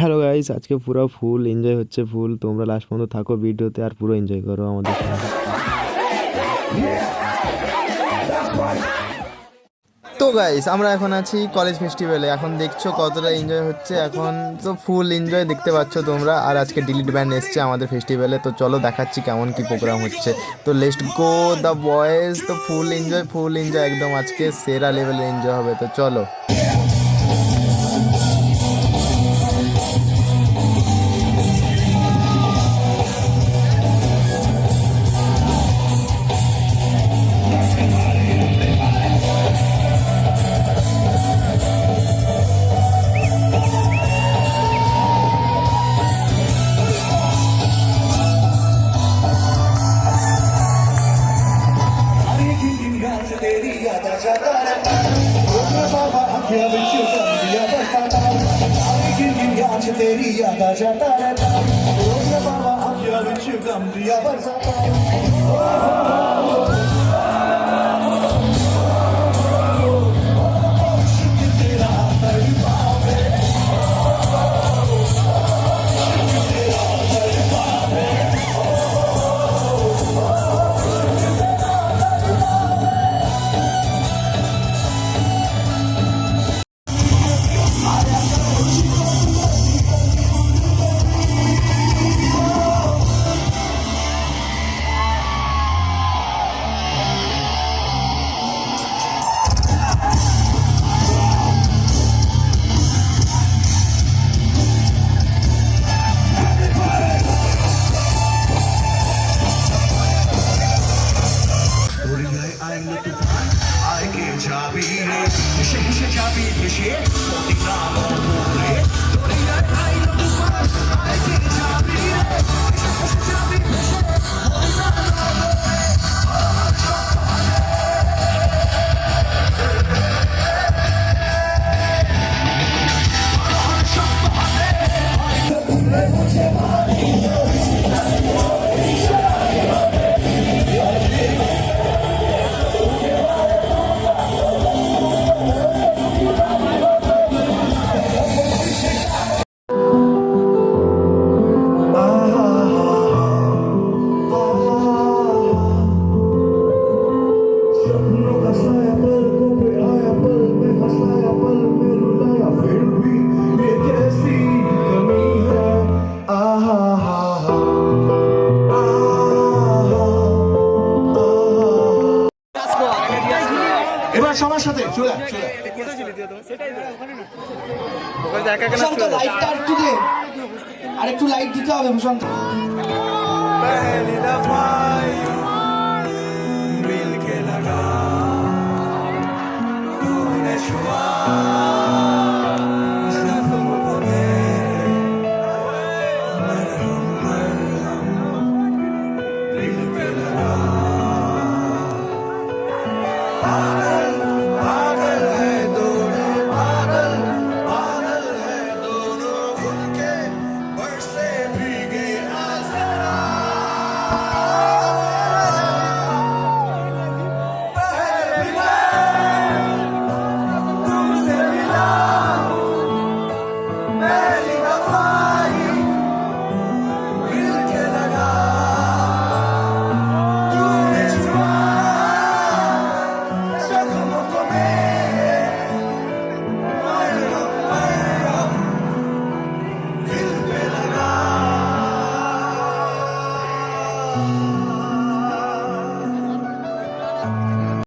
Hello guys, আজকে পুরো full enjoy হচ্ছে। ফুল তোমরা লাস্ট পর্যন্ত থাকো ভিডিওতে আর পুরো এনজয় করো আমাদের সাথে। তো গাইস, আমরা এখন আছি কলেজ ফেস্টিভ্যালে। এখন দেখছো কতটা এনজয় হচ্ছে। এখন তো ফুল এনজয় দেখতে পাচ্ছ তোমরা। আর আজকে ডিলিট ব্যান্ড এসছে আমাদের ফেস্টিভ্যালে, তো চলো দেখাচ্ছি কেমন কি প্রোগ্রাম হচ্ছে। তো লেটস গো দ্য বয়েজ। তো ফুল এনজয়, ফুল এনজয়, একদম আজকে সেরা লেভেলে এনজয় হবে। তো চলো। तेरी याद आ जाता रहता बाबा अखियां विच गम दिया बरसाता याद तेरी याद आ जाता रहता बाबा अखियां विच गम दिया बरसाता এবার সবার সাথে চলে লাইটটা একটু দে, আর একটু লাইট দিতে হবে ভূষণ।